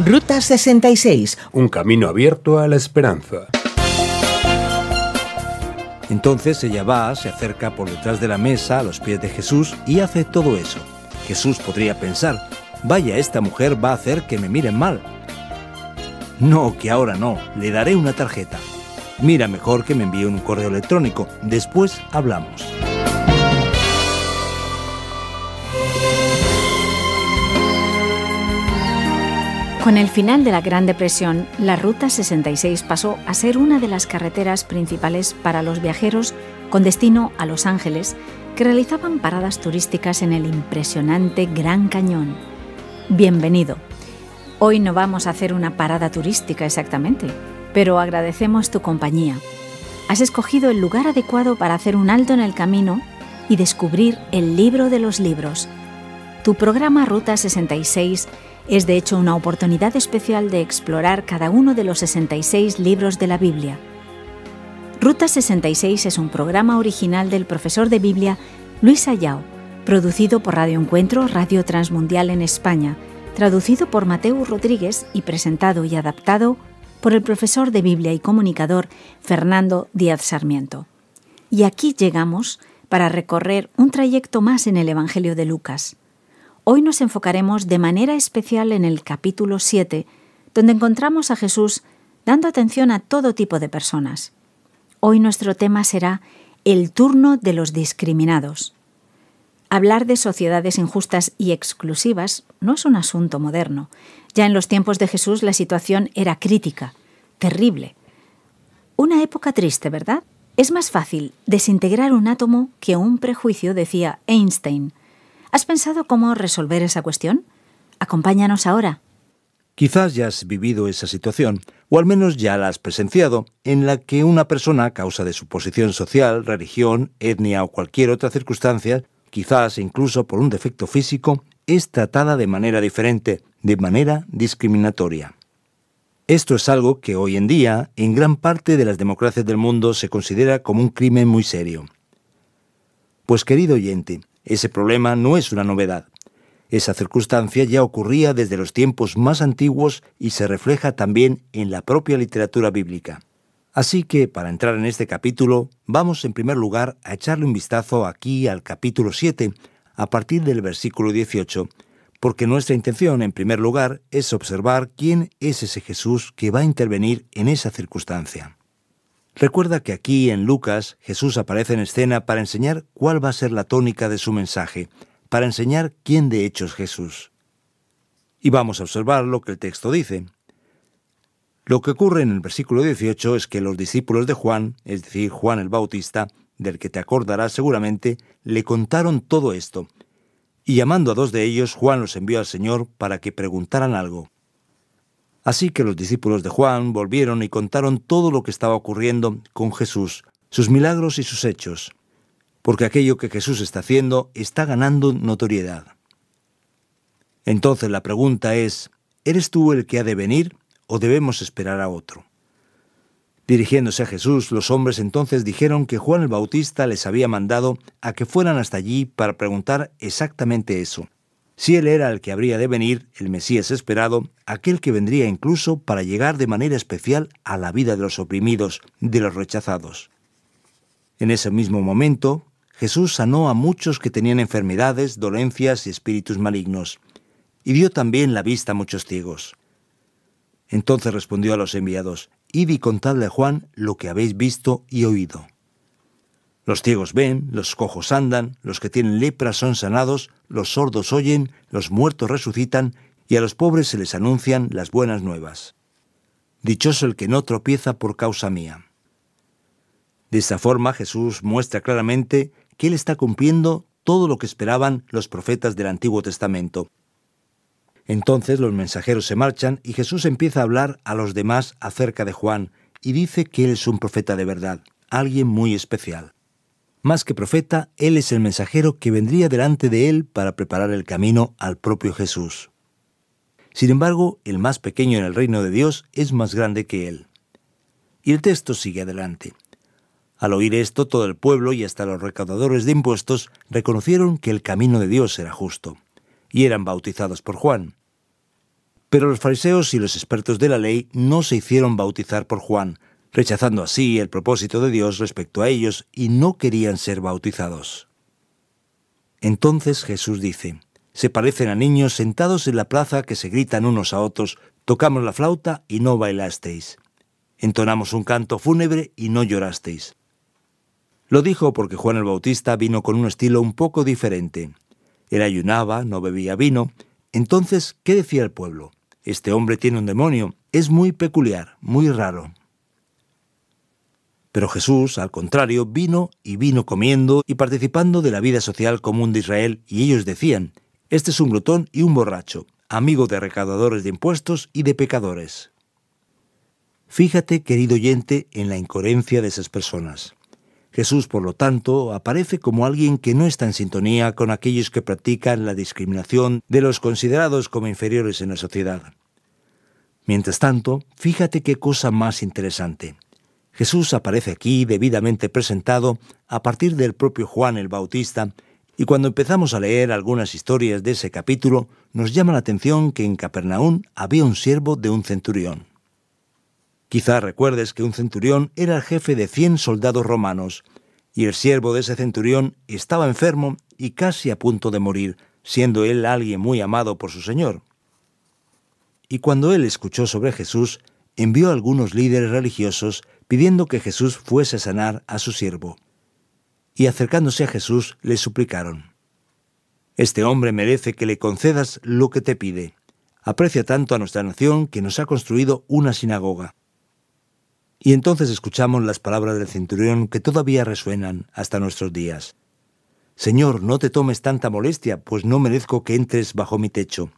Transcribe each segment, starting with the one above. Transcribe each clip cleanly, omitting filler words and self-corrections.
Ruta 66, un camino abierto a la esperanza. Entonces ella va, se acerca por detrás de la mesa a los pies de Jesús y hace todo eso. Jesús podría pensar, vaya, esta mujer va a hacer que me miren mal. No, que ahora no, le daré una tarjeta. Mira, mejor que me envíe un correo electrónico, después hablamos. Con el final de la Gran Depresión, la Ruta 66 pasó a ser una de las carreteras principales para los viajeros con destino a Los Ángeles, que realizaban paradas turísticas en el impresionante Gran Cañón. Bienvenido. Hoy no vamos a hacer una parada turística exactamente, pero agradecemos tu compañía. Has escogido el lugar adecuado para hacer un alto en el camino y descubrir el libro de los libros. Tu programa Ruta 66 es de hecho una oportunidad especial de explorar cada uno de los 66 libros de la Biblia. Ruta 66 es un programa original del profesor de Biblia Luis Ayao, producido por Radio Encuentro, Radio Transmundial en España, traducido por Mateo Rodríguez y presentado y adaptado por el profesor de Biblia y comunicador Fernando Díaz Sarmiento. Y aquí llegamos para recorrer un trayecto más en el Evangelio de Lucas. Hoy nos enfocaremos de manera especial en el capítulo 7, donde encontramos a Jesús dando atención a todo tipo de personas. Hoy nuestro tema será el turno de los discriminados. Hablar de sociedades injustas y exclusivas no es un asunto moderno. Ya en los tiempos de Jesús la situación era crítica, terrible. Una época triste, ¿verdad? Es más fácil desintegrar un átomo que un prejuicio, decía Einstein. ¿Has pensado cómo resolver esa cuestión? Acompáñanos ahora. Quizás ya has vivido esa situación, o al menos ya la has presenciado, en la que una persona, a causa de su posición social, religión, etnia o cualquier otra circunstancia, quizás incluso por un defecto físico, es tratada de manera diferente, de manera discriminatoria. Esto es algo que hoy en día, en gran parte de las democracias del mundo, se considera como un crimen muy serio. Pues querido oyente, ese problema no es una novedad. Esa circunstancia ya ocurría desde los tiempos más antiguos y se refleja también en la propia literatura bíblica. Así que, para entrar en este capítulo, vamos en primer lugar a echarle un vistazo aquí al capítulo 7, a partir del versículo 18, porque nuestra intención, en primer lugar, es observar quién es ese Jesús que va a intervenir en esa circunstancia. Recuerda que aquí en Lucas Jesús aparece en escena para enseñar cuál va a ser la tónica de su mensaje, para enseñar quién de hecho es Jesús. Y vamos a observar lo que el texto dice. Lo que ocurre en el versículo 18 es que los discípulos de Juan, es decir, Juan el Bautista, del que te acordarás seguramente, le contaron todo esto. Y llamando a dos de ellos, Juan los envió al Señor para que preguntaran algo. Así que los discípulos de Juan volvieron y contaron todo lo que estaba ocurriendo con Jesús, sus milagros y sus hechos, porque aquello que Jesús está haciendo está ganando notoriedad. Entonces la pregunta es, ¿eres tú el que ha de venir o debemos esperar a otro? Dirigiéndose a Jesús, los hombres entonces dijeron que Juan el Bautista les había mandado a que fueran hasta allí para preguntar exactamente eso. Si él era el que habría de venir, el Mesías esperado, aquel que vendría incluso para llegar de manera especial a la vida de los oprimidos, de los rechazados. En ese mismo momento, Jesús sanó a muchos que tenían enfermedades, dolencias y espíritus malignos, y dio también la vista a muchos ciegos. Entonces respondió a los enviados, «Id y contadle a Juan lo que habéis visto y oído». Los ciegos ven, los cojos andan, los que tienen lepra son sanados, los sordos oyen, los muertos resucitan, y a los pobres se les anuncian las buenas nuevas. Dichoso el que no tropieza por causa mía. De esta forma Jesús muestra claramente que Él está cumpliendo todo lo que esperaban los profetas del Antiguo Testamento. Entonces los mensajeros se marchan y Jesús empieza a hablar a los demás acerca de Juan, y dice que Él es un profeta de verdad, alguien muy especial. Más que profeta, Él es el mensajero que vendría delante de Él para preparar el camino al propio Jesús. Sin embargo, el más pequeño en el reino de Dios es más grande que Él. Y el texto sigue adelante. Al oír esto, todo el pueblo y hasta los recaudadores de impuestos reconocieron que el camino de Dios era justo, y eran bautizados por Juan. Pero los fariseos y los expertos de la ley no se hicieron bautizar por Juan, rechazando así el propósito de Dios respecto a ellos, y no querían ser bautizados. Entonces Jesús dice: se parecen a niños sentados en la plaza que se gritan unos a otros: tocamos la flauta y no bailasteis. Entonamos un canto fúnebre y no llorasteis. Lo dijo porque Juan el Bautista vino con un estilo un poco diferente. Él ayunaba, no bebía vino. Entonces, ¿qué decía el pueblo? Este hombre tiene un demonio, es muy peculiar, muy raro. Pero Jesús, al contrario, vino comiendo y participando de la vida social común de Israel, y ellos decían: este es un glotón y un borracho, amigo de recaudadores de impuestos y de pecadores. Fíjate, querido oyente, en la incoherencia de esas personas. Jesús, por lo tanto, aparece como alguien que no está en sintonía con aquellos que practican la discriminación de los considerados como inferiores en la sociedad. Mientras tanto, fíjate qué cosa más interesante. Jesús aparece aquí debidamente presentado a partir del propio Juan el Bautista, y cuando empezamos a leer algunas historias de ese capítulo, nos llama la atención que en Capernaum había un siervo de un centurión. Quizá recuerdes que un centurión era el jefe de 100 soldados romanos, y el siervo de ese centurión estaba enfermo y casi a punto de morir, siendo él alguien muy amado por su señor. Y cuando él escuchó sobre Jesús, envió a algunos líderes religiosos pidiendo que Jesús fuese a sanar a su siervo. Y acercándose a Jesús, le suplicaron: este hombre merece que le concedas lo que te pide. Aprecia tanto a nuestra nación que nos ha construido una sinagoga. Y entonces escuchamos las palabras del centurión que todavía resuenan hasta nuestros días. Señor, no te tomes tanta molestia, pues no merezco que entres bajo mi techo.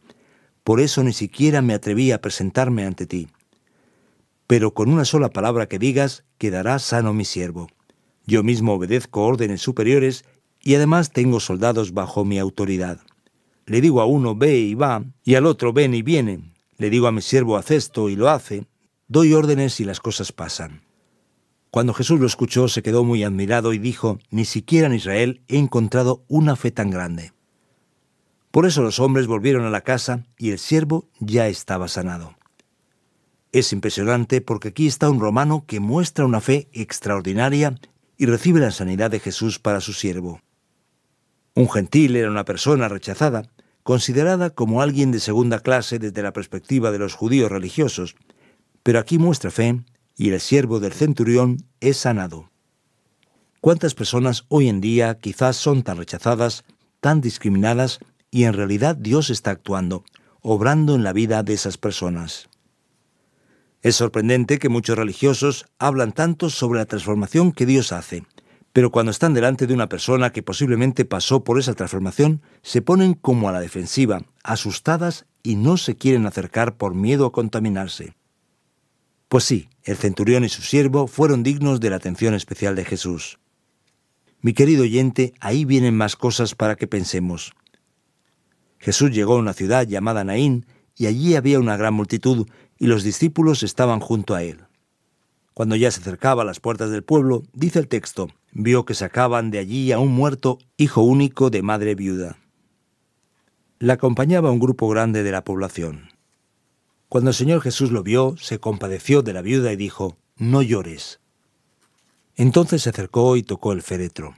Por eso ni siquiera me atreví a presentarme ante ti. Pero con una sola palabra que digas, quedará sano mi siervo. Yo mismo obedezco órdenes superiores y además tengo soldados bajo mi autoridad. Le digo a uno: ve y va, y al otro: ven y viene. Le digo a mi siervo: haz esto, y lo hace. Doy órdenes y las cosas pasan. Cuando Jesús lo escuchó, se quedó muy admirado y dijo: ni siquiera en Israel he encontrado una fe tan grande. Por eso los hombres volvieron a la casa y el siervo ya estaba sanado. Es impresionante porque aquí está un romano que muestra una fe extraordinaria y recibe la sanidad de Jesús para su siervo. Un gentil era una persona rechazada, considerada como alguien de segunda clase desde la perspectiva de los judíos religiosos, pero aquí muestra fe y el siervo del centurión es sanado. ¿Cuántas personas hoy en día quizás son tan rechazadas, tan discriminadas, y en realidad Dios está actuando, obrando en la vida de esas personas? Es sorprendente que muchos religiosos hablan tanto sobre la transformación que Dios hace, pero cuando están delante de una persona que posiblemente pasó por esa transformación, se ponen como a la defensiva, asustadas, y no se quieren acercar por miedo a contaminarse. Pues sí, el centurión y su siervo fueron dignos de la atención especial de Jesús. Mi querido oyente, ahí vienen más cosas para que pensemos. Jesús llegó a una ciudad llamada Naín, y allí había una gran multitud, y los discípulos estaban junto a él. Cuando ya se acercaba a las puertas del pueblo, dice el texto, vio que sacaban de allí a un muerto, hijo único de madre viuda. Le acompañaba un grupo grande de la población. Cuando el Señor Jesús lo vio, se compadeció de la viuda y dijo: no llores. Entonces se acercó y tocó el féretro.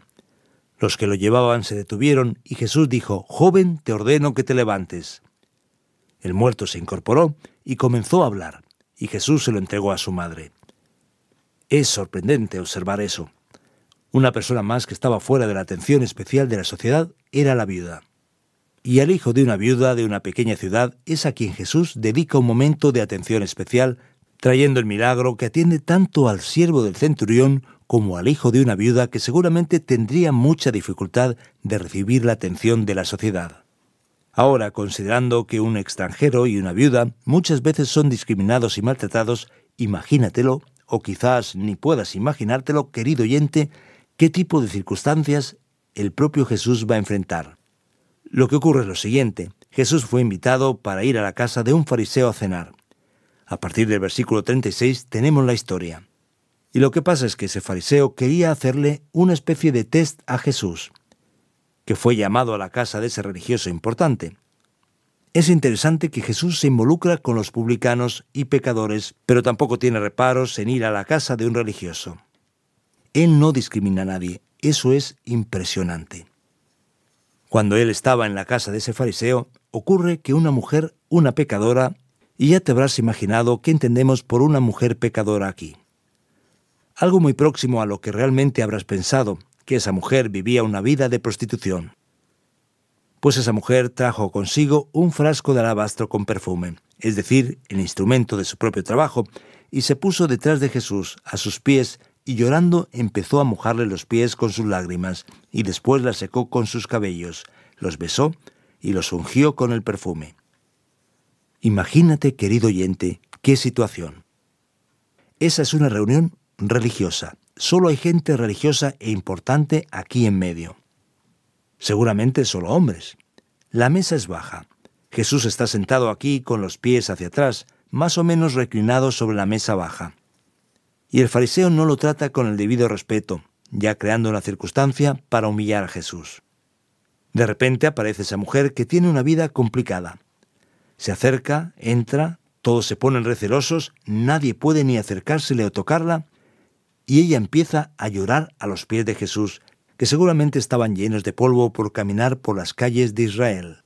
Los que lo llevaban se detuvieron, y Jesús dijo: joven, te ordeno que te levantes. El muerto se incorporó y comenzó a hablar, y Jesús se lo entregó a su madre. Es sorprendente observar eso. Una persona más que estaba fuera de la atención especial de la sociedad era la viuda. Y al hijo de una viuda de una pequeña ciudad es a quien Jesús dedica un momento de atención especial, trayendo el milagro que atiende tanto al siervo del centurión como al hijo de una viuda que seguramente tendría mucha dificultad de recibir la atención de la sociedad. Ahora, considerando que un extranjero y una viuda muchas veces son discriminados y maltratados, imagínatelo, o quizás ni puedas imaginártelo, querido oyente, qué tipo de circunstancias el propio Jesús va a enfrentar. Lo que ocurre es lo siguiente: Jesús fue invitado para ir a la casa de un fariseo a cenar. A partir del versículo 36 tenemos la historia. Y lo que pasa es que ese fariseo quería hacerle una especie de test a Jesús, que fue llamado a la casa de ese religioso importante. Es interesante que Jesús se involucra con los publicanos y pecadores, pero tampoco tiene reparos en ir a la casa de un religioso. Él no discrimina a nadie. Eso es impresionante. Cuando él estaba en la casa de ese fariseo, ocurre que una mujer, una pecadora, y ya te habrás imaginado qué entendemos por una mujer pecadora aquí. Algo muy próximo a lo que realmente habrás pensado, que esa mujer vivía una vida de prostitución. Pues esa mujer trajo consigo un frasco de alabastro con perfume, es decir, el instrumento de su propio trabajo, y se puso detrás de Jesús, a sus pies, y llorando empezó a mojarle los pies con sus lágrimas, y después la secó con sus cabellos, los besó y los ungió con el perfume. Imagínate, querido oyente, qué situación. Esa es una reunión religiosa. Solo hay gente religiosa e importante aquí en medio. Seguramente solo hombres. La mesa es baja. Jesús está sentado aquí con los pies hacia atrás, más o menos reclinado sobre la mesa baja. Y el fariseo no lo trata con el debido respeto, ya creando una circunstancia para humillar a Jesús. De repente aparece esa mujer que tiene una vida complicada. Se acerca, entra, todos se ponen recelosos, nadie puede ni acercársele o tocarla, y ella empieza a llorar a los pies de Jesús, que seguramente estaban llenos de polvo por caminar por las calles de Israel.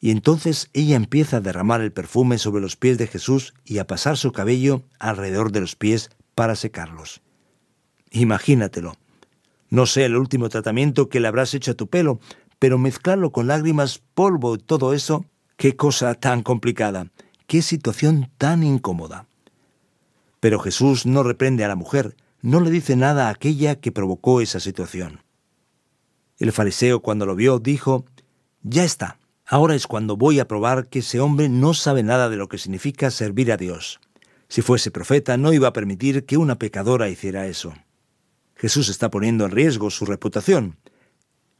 Y entonces ella empieza a derramar el perfume sobre los pies de Jesús y a pasar su cabello alrededor de los pies para secarlos. Imagínatelo. No sé el último tratamiento que le habrás hecho a tu pelo, pero mezclarlo con lágrimas, polvo y todo eso, qué cosa tan complicada, qué situación tan incómoda. Pero Jesús no reprende a la mujer, no le dice nada a aquella que provocó esa situación. El fariseo, cuando lo vio, dijo: «Ya está, ahora es cuando voy a probar que ese hombre no sabe nada de lo que significa servir a Dios. Si fuese profeta, no iba a permitir que una pecadora hiciera eso». Jesús está poniendo en riesgo su reputación.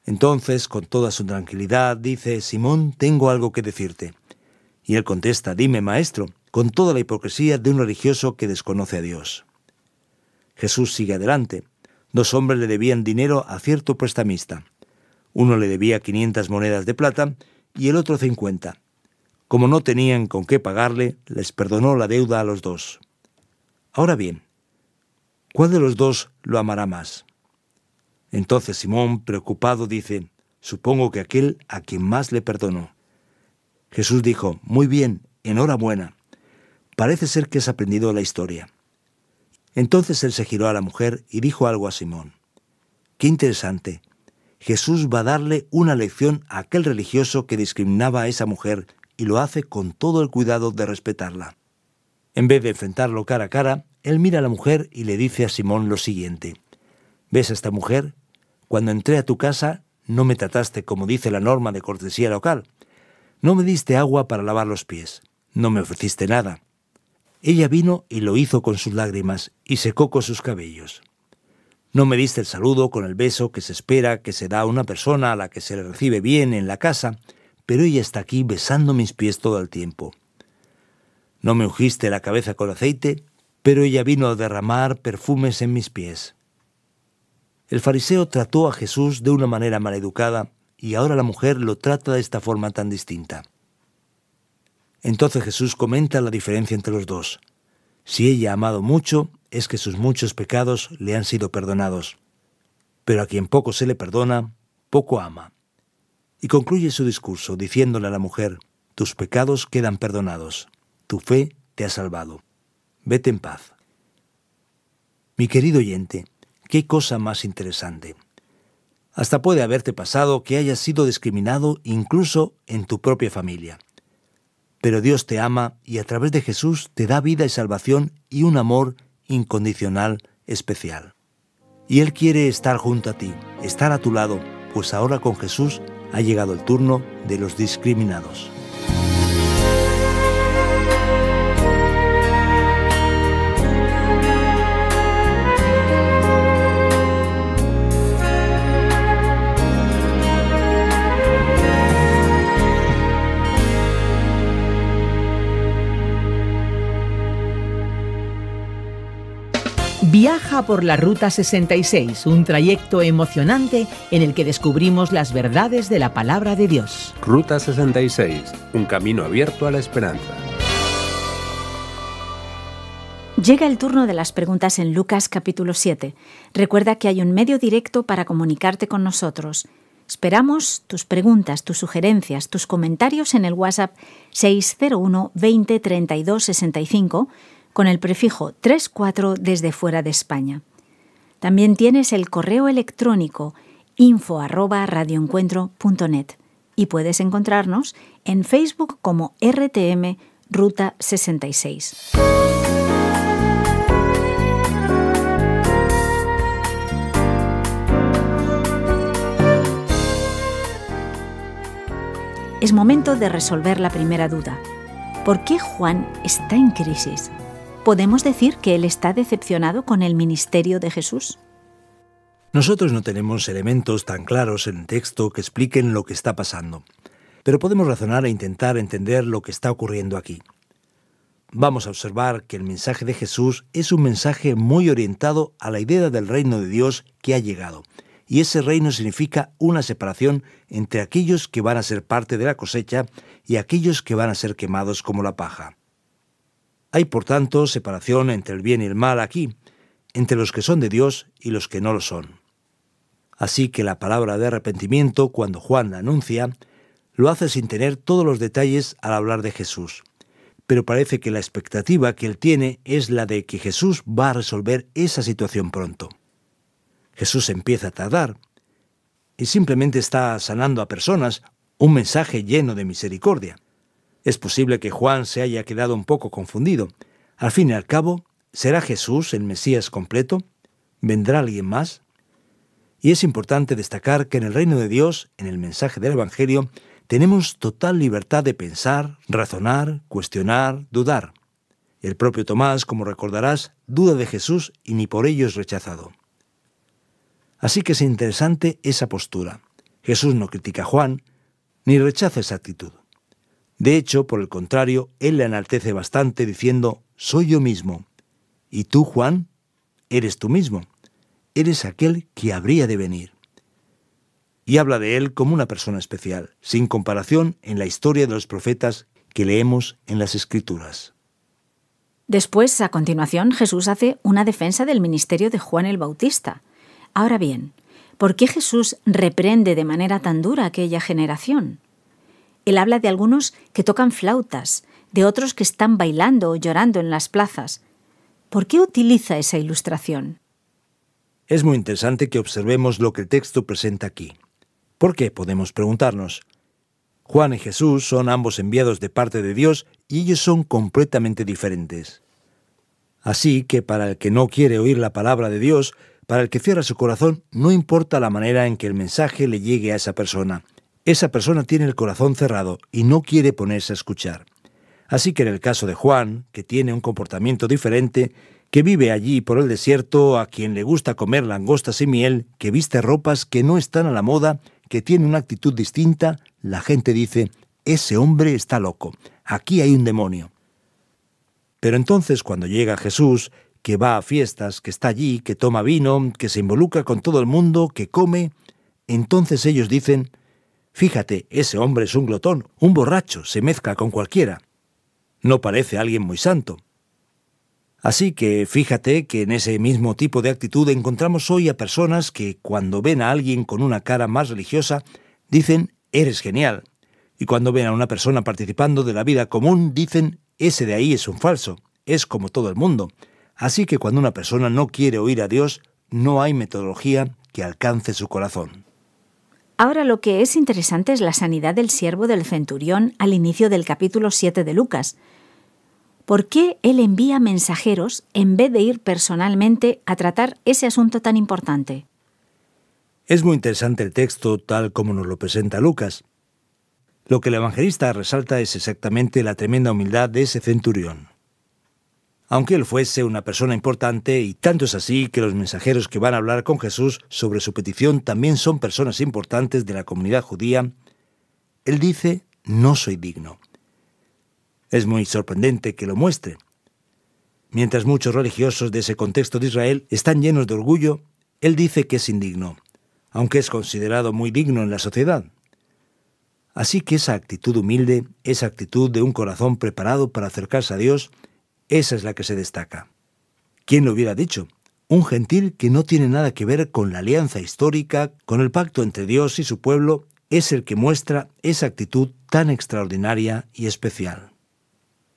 Entonces, con toda su tranquilidad, dice: «Simón, tengo algo que decirte». Y él contesta: «Dime, maestro», con toda la hipocresía de un religioso que desconoce a Dios. Jesús sigue adelante. 2 hombres le debían dinero a cierto prestamista. Uno le debía 500 monedas de plata y el otro 50. Como no tenían con qué pagarle, les perdonó la deuda a los 2. Ahora bien, ¿cuál de los 2 lo amará más? Entonces Simón, preocupado, dice: «Supongo que aquel a quien más le perdonó». Jesús dijo: «Muy bien, enhorabuena. Parece ser que has aprendido la historia». Entonces él se giró a la mujer y dijo algo a Simón. Qué interesante. Jesús va a darle una lección a aquel religioso que discriminaba a esa mujer y lo hace con todo el cuidado de respetarla. En vez de enfrentarlo cara a cara, él mira a la mujer y le dice a Simón lo siguiente: «¿Ves a esta mujer? Cuando entré a tu casa no me trataste como dice la norma de cortesía local. No me diste agua para lavar los pies. No me ofreciste nada. Ella vino y lo hizo con sus lágrimas y secó con sus cabellos. No me diste el saludo con el beso que se espera que se da a una persona a la que se le recibe bien en la casa, pero ella está aquí besando mis pies todo el tiempo. No me ungiste la cabeza con aceite, pero ella vino a derramar perfumes en mis pies». El fariseo trató a Jesús de una manera maleducada y ahora la mujer lo trata de esta forma tan distinta. Entonces Jesús comenta la diferencia entre los 2. Si ella ha amado mucho, es que sus muchos pecados le han sido perdonados. Pero a quien poco se le perdona, poco ama. Y concluye su discurso diciéndole a la mujer: «Tus pecados quedan perdonados. Tu fe te ha salvado. Vete en paz». Mi querido oyente, qué cosa más interesante. Hasta puede haberte pasado que hayas sido discriminado incluso en tu propia familia. Pero Dios te ama y a través de Jesús te da vida y salvación y un amor incondicional especial. Y Él quiere estar junto a ti, estar a tu lado, pues ahora con Jesús ha llegado el turno de los discriminados. Viaja por la Ruta 66, un trayecto emocionante en el que descubrimos las verdades de la palabra de Dios. Ruta 66, un camino abierto a la esperanza. Llega el turno de las preguntas en Lucas capítulo 7. Recuerda que hay un medio directo para comunicarte con nosotros. Esperamos tus preguntas, tus sugerencias, tus comentarios en el WhatsApp 601 20 32 65 con el prefijo 34 desde fuera de España. También tienes el correo electrónico info@radioencuentro.net y puedes encontrarnos en Facebook como RTM Ruta 66. Es momento de resolver la primera duda. ¿Por qué Juan está en crisis? ¿Podemos decir que él está decepcionado con el ministerio de Jesús? Nosotros no tenemos elementos tan claros en el texto que expliquen lo que está pasando, pero podemos razonar e intentar entender lo que está ocurriendo aquí. Vamos a observar que el mensaje de Jesús es un mensaje muy orientado a la idea del reino de Dios que ha llegado, y ese reino significa una separación entre aquellos que van a ser parte de la cosecha y aquellos que van a ser quemados como la paja. Hay, por tanto, separación entre el bien y el mal aquí, entre los que son de Dios y los que no lo son. Así que la palabra de arrepentimiento, cuando Juan la anuncia, lo hace sin tener todos los detalles al hablar de Jesús. Pero parece que la expectativa que él tiene es la de que Jesús va a resolver esa situación pronto. Jesús empieza a tardar y simplemente está sanando a personas, un mensaje lleno de misericordia. Es posible que Juan se haya quedado un poco confundido. Al fin y al cabo, ¿será Jesús el Mesías completo? ¿Vendrá alguien más? Y es importante destacar que en el reino de Dios, en el mensaje del Evangelio, tenemos total libertad de pensar, razonar, cuestionar, dudar. El propio Tomás, como recordarás, duda de Jesús y ni por ello es rechazado. Así que es interesante esa postura. Jesús no critica a Juan, ni rechaza esa actitud. De hecho, por el contrario, él le enaltece bastante diciendo, soy yo mismo. Y tú, Juan, eres tú mismo. Eres aquel que habría de venir. Y habla de él como una persona especial, sin comparación en la historia de los profetas que leemos en las Escrituras. Después, a continuación, Jesús hace una defensa del ministerio de Juan el Bautista. Ahora bien, ¿por qué Jesús reprende de manera tan dura a aquella generación? Él habla de algunos que tocan flautas, de otros que están bailando o llorando en las plazas. ¿Por qué utiliza esa ilustración? Es muy interesante que observemos lo que el texto presenta aquí. ¿Por qué? Podemos preguntarnos. Juan y Jesús son ambos enviados de parte de Dios y ellos son completamente diferentes. Así que para el que no quiere oír la palabra de Dios, para el que cierra su corazón, no importa la manera en que el mensaje le llegue a esa persona. Esa persona tiene el corazón cerrado y no quiere ponerse a escuchar. Así que en el caso de Juan, que tiene un comportamiento diferente, que vive allí por el desierto, a quien le gusta comer langostas y miel, que viste ropas que no están a la moda, que tiene una actitud distinta, la gente dice, ese hombre está loco, aquí hay un demonio. Pero entonces cuando llega Jesús, que va a fiestas, que está allí, que toma vino, que se involucra con todo el mundo, que come, entonces ellos dicen, fíjate, ese hombre es un glotón, un borracho, se mezcla con cualquiera. No parece alguien muy santo. Así que fíjate que en ese mismo tipo de actitud encontramos hoy a personas que cuando ven a alguien con una cara más religiosa, dicen, eres genial. Y cuando ven a una persona participando de la vida común, dicen, ese de ahí es un falso, es como todo el mundo. Así que cuando una persona no quiere oír a Dios, no hay metodología que alcance su corazón. Ahora lo que es interesante es la sanidad del siervo del centurión al inicio del capítulo 7 de Lucas. ¿Por qué él envía mensajeros en vez de ir personalmente a tratar ese asunto tan importante? Es muy interesante el texto tal como nos lo presenta Lucas. Lo que el evangelista resalta es exactamente la tremenda humildad de ese centurión. Aunque él fuese una persona importante, y tanto es así que los mensajeros que van a hablar con Jesús sobre su petición también son personas importantes de la comunidad judía, él dice, no soy digno. Es muy sorprendente que lo muestre. Mientras muchos religiosos de ese contexto de Israel están llenos de orgullo, él dice que es indigno, aunque es considerado muy digno en la sociedad. Así que esa actitud humilde, esa actitud de un corazón preparado para acercarse a Dios, esa es la que se destaca. ¿Quién lo hubiera dicho? Un gentil que no tiene nada que ver con la alianza histórica, con el pacto entre Dios y su pueblo, es el que muestra esa actitud tan extraordinaria y especial.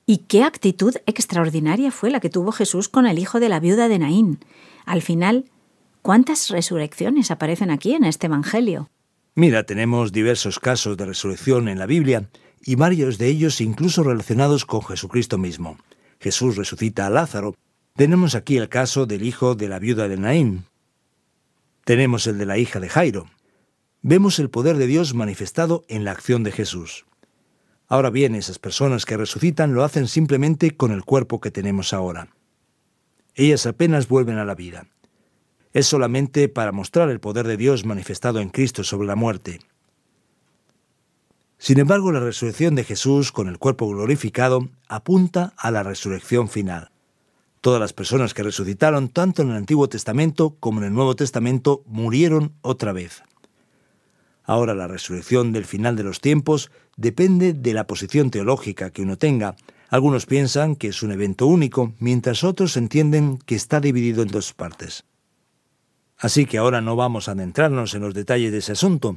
¿Y qué actitud extraordinaria fue la que tuvo Jesús con el hijo de la viuda de Naín? Al final, ¿cuántas resurrecciones aparecen aquí en este Evangelio? Mira, tenemos diversos casos de resurrección en la Biblia y varios de ellos incluso relacionados con Jesucristo mismo. Jesús resucita a Lázaro. Tenemos aquí el caso del hijo de la viuda de Naín. Tenemos el de la hija de Jairo. Vemos el poder de Dios manifestado en la acción de Jesús. Ahora bien, esas personas que resucitan lo hacen simplemente con el cuerpo que tenemos ahora. Ellas apenas vuelven a la vida. Es solamente para mostrar el poder de Dios manifestado en Cristo sobre la muerte. Sin embargo, la resurrección de Jesús con el cuerpo glorificado apunta a la resurrección final. Todas las personas que resucitaron, tanto en el Antiguo Testamento como en el Nuevo Testamento, murieron otra vez. Ahora la resurrección del final de los tiempos depende de la posición teológica que uno tenga. Algunos piensan que es un evento único, mientras otros entienden que está dividido en dos partes. Así que ahora no vamos a adentrarnos en los detalles de ese asunto,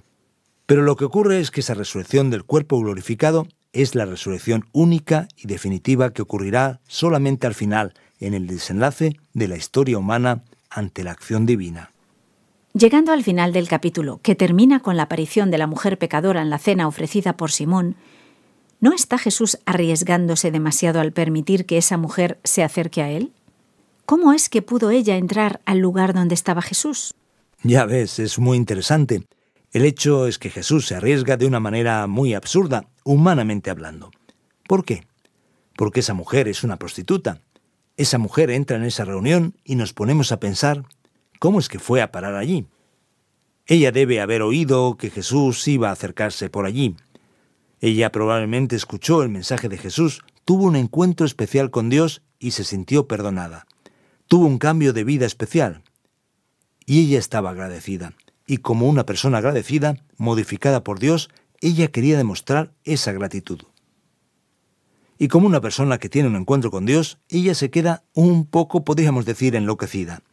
pero lo que ocurre es que esa resurrección del cuerpo glorificado es la resurrección única y definitiva que ocurrirá solamente al final, en el desenlace de la historia humana ante la acción divina. Llegando al final del capítulo, que termina con la aparición de la mujer pecadora en la cena ofrecida por Simón, ¿no está Jesús arriesgándose demasiado al permitir que esa mujer se acerque a él? ¿Cómo es que pudo ella entrar al lugar donde estaba Jesús? Ya ves, es muy interesante. El hecho es que Jesús se arriesga de una manera muy absurda, humanamente hablando. ¿Por qué? Porque esa mujer es una prostituta. Esa mujer entra en esa reunión y nos ponemos a pensar, ¿cómo es que fue a parar allí? Ella debe haber oído que Jesús iba a acercarse por allí. Ella probablemente escuchó el mensaje de Jesús, tuvo un encuentro especial con Dios y se sintió perdonada. Tuvo un cambio de vida especial. Y ella estaba agradecida. Y como una persona agradecida, modificada por Dios, ella quería demostrar esa gratitud. Y como una persona que tiene un encuentro con Dios, ella se queda un poco, podríamos decir, enloquecida.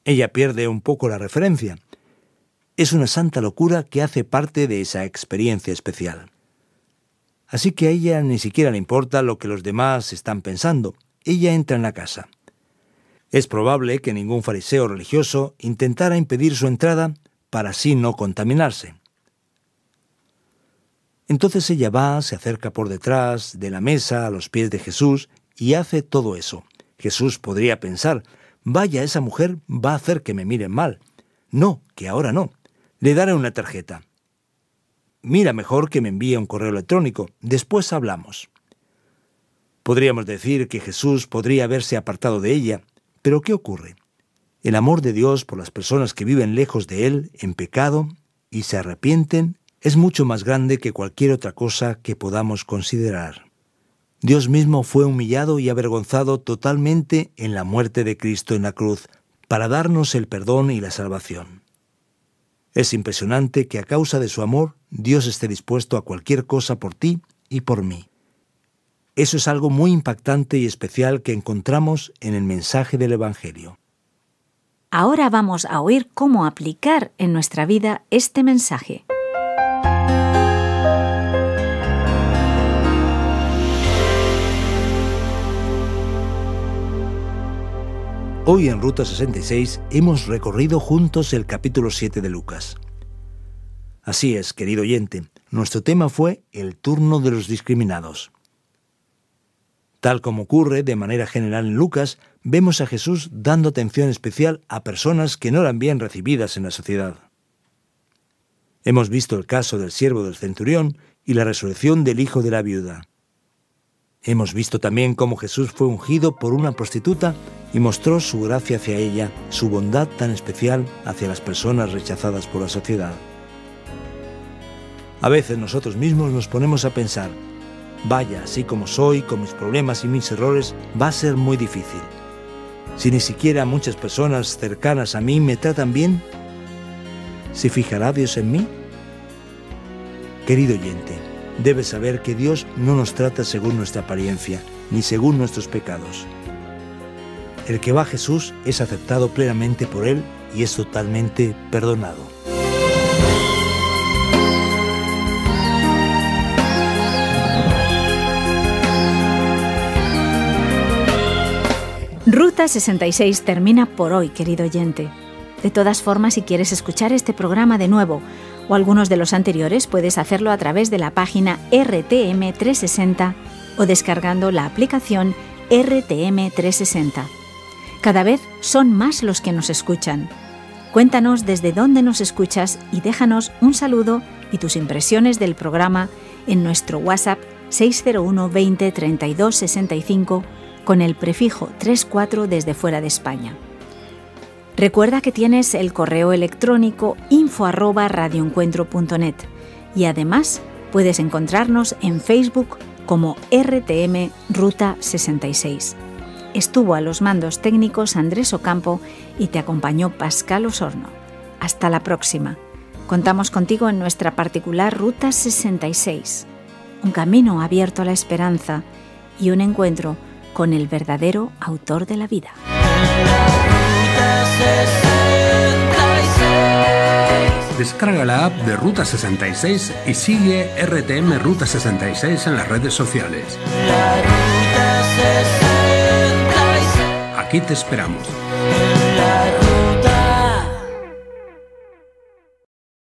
Ella pierde un poco la referencia. Es una santa locura que hace parte de esa experiencia especial. Así que a ella ni siquiera le importa lo que los demás están pensando. Ella entra en la casa. Es probable que ningún fariseo religioso intentara impedir su entrada para así no contaminarse. Entonces ella va, se acerca por detrás de la mesa a los pies de Jesús y hace todo eso. Jesús podría pensar, vaya, esa mujer va a hacer que me miren mal. No, que ahora no. Le daré una tarjeta. Mira, mejor que me envíe un correo electrónico. Después hablamos. Podríamos decir que Jesús podría haberse apartado de ella, pero ¿qué ocurre? El amor de Dios por las personas que viven lejos de Él, en pecado, y se arrepienten, es mucho más grande que cualquier otra cosa que podamos considerar. Dios mismo fue humillado y avergonzado totalmente en la muerte de Cristo en la cruz, para darnos el perdón y la salvación. Es impresionante que a causa de su amor, Dios esté dispuesto a cualquier cosa por ti y por mí. Eso es algo muy impactante y especial que encontramos en el mensaje del Evangelio. Ahora vamos a oír cómo aplicar en nuestra vida este mensaje. Hoy en Ruta 66 hemos recorrido juntos el capítulo 7 de Lucas. Así es, querido oyente, nuestro tema fue el turno de los discriminados. Tal como ocurre de manera general en Lucas, vemos a Jesús dando atención especial a personas que no eran bien recibidas en la sociedad. Hemos visto el caso del siervo del centurión y la resurrección del hijo de la viuda. Hemos visto también cómo Jesús fue ungido por una prostituta y mostró su gracia hacia ella, su bondad tan especial hacia las personas rechazadas por la sociedad. A veces nosotros mismos nos ponemos a pensar, vaya, así como soy, con mis problemas y mis errores, va a ser muy difícil. Si ni siquiera muchas personas cercanas a mí me tratan bien, ¿se fijará Dios en mí? Querido oyente, debes saber que Dios no nos trata según nuestra apariencia, ni según nuestros pecados. El que va a Jesús es aceptado plenamente por Él y es totalmente perdonado. Ruta 66 termina por hoy, querido oyente. De todas formas, si quieres escuchar este programa de nuevo o algunos de los anteriores, puedes hacerlo a través de la página RTM360 o descargando la aplicación RTM360. Cada vez son más los que nos escuchan. Cuéntanos desde dónde nos escuchas y déjanos un saludo y tus impresiones del programa en nuestro WhatsApp 601 20 32 65 con el prefijo 34 desde fuera de España. Recuerda que tienes el correo electrónico info@radioencuentro.net y además puedes encontrarnos en Facebook como RTM Ruta 66. Estuvo a los mandos técnicos Andrés Ocampo y te acompañó Pascal Osorno. Hasta la próxima. Contamos contigo en nuestra particular Ruta 66, un camino abierto a la esperanza y un encuentro con el verdadero autor de la vida. Descarga la app de Ruta 66 y sigue RTM Ruta 66 en las redes sociales. Aquí te esperamos.